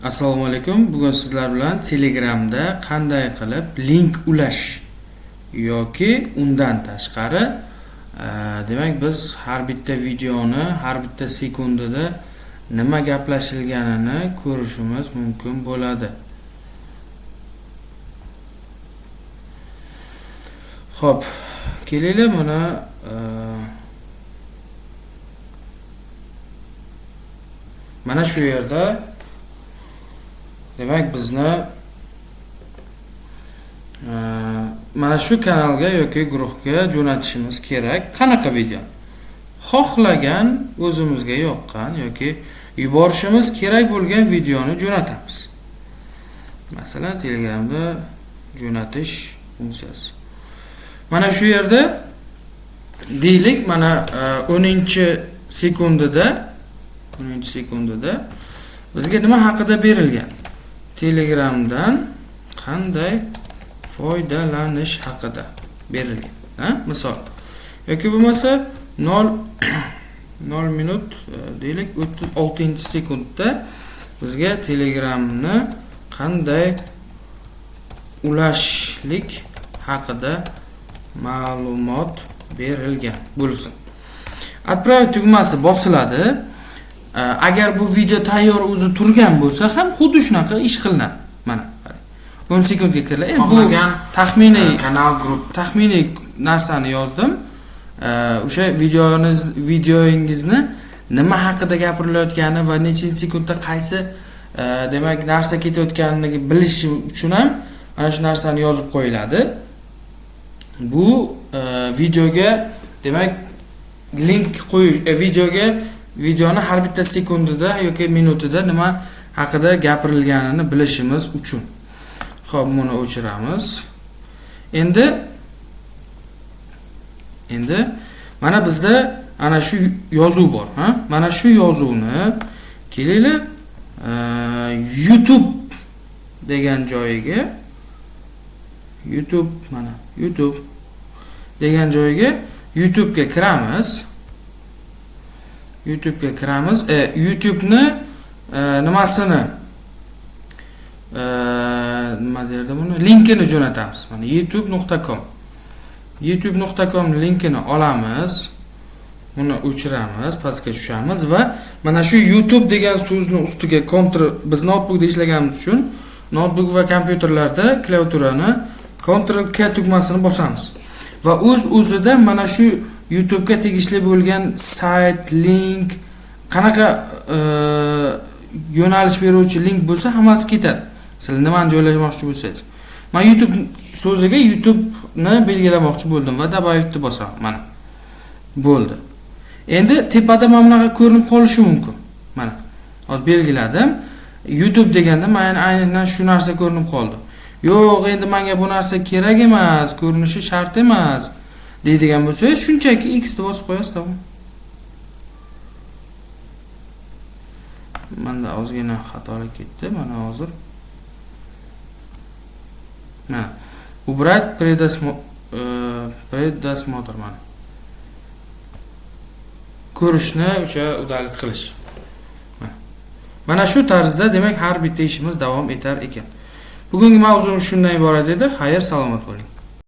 Assalomu alaykum. Bugun sizlar bilan Telegramda qanday qilib link ulash yoki undan tashqari demak biz har bitta videoni har bitta sekundada nima gaplashilganini ko'rishimiz mumkin bo'ladi. Xo'p, kelaylik buni mana shu yerda demak bizni mana shu kanalga yoki guruhga jo'natishimiz kerak. Qanaqa video? Xohlagan, o'zimizga yoqqan yoki yuborishimiz kerak bo'lgan videoni jo'natamiz. Masalan, Telegramda jo'natish funksiyasi. Mana shu yerda deylik, mana 10-sekundida bizga nima haqida berilgan? Telegramdan qanday foydalanish haqida berilgan. Misol yoki bo'lmasa 0 minut deylik 36-sekundda bizga Telegramni qanday ulashlik haqida ma'lumot berilgan bo'lsin. Отправить tugmasi bosiladi. Agar bu video tayyor o'zi turgan bo'lsa ham xuddi shunaqa ish qilinadi. Mana 10 sekundga kiriladi. Bu taxminiy kanal guruh taxminiy narsani yozdim. O'sha videoingizni nima haqida gapirilayotgani va nechinchi sekundda qaysi demak narsa ketayotganini bilish uchun ham mana shu narsani yozib qo'yiladi. Bu videoga demak link qo'yish, videoni har bitta sekundida yoki minutida nima haqida gapirilganini bilishimiz uchun. Xo'p, buni o'chiramiz. Endi mana bizda ana shu yozuv bor, Mana shu yozuvni kelaylik YouTube degan joyiga YouTube degan joyiga YouTube'ga kiramiz. YouTube'ni nimasini nima derdi buni? Linkini jo'natamiz. Mana youtube.com linkini olamiz. Buni o'chiramiz, pastga tushamiz va mana shu YouTube degan so'zni ustiga biz notebookda ishlaganimiz uchun notebook va kompyuterlarda klaviaturani Ctrl-K tugmasini bosamiz. Va o'z-o'zida mana shu YouTube'ga tegishli bo'lgan sayt, link, qanaqa yo'nalish beruvchi link bo'lsa hammasi ketadi. Siz nimani joylashmoqchi bo'lsangiz. Men YouTube so'ziga YouTube'ni belgilamoqchi bo'ldim va добавить bosaman. Mana. Bo'ldi. Endi tepada mana bunaqa ko'rinib qolishi mumkin. Mana. Hozir belgiladim. YouTube deganda men aynan shu narsa ko'rinib qoldi. Yo'q, endi menga bu narsa kerak emas, ko'rinishi shart emas deydigan bo'lsangiz, shunchaki X ni bosib qo'yasiz, tamom. Menda ozgina xatolik ketdi, mana hozir. Mana. Убрать предосмотр mana. Ko'rishni o'sha udalit qilish. Mana shu tarzda demak har bitta ishimiz davom etar ekan. Bugungi mavzuimiz shundan iborat edi. Xayr, salomat bo'ling.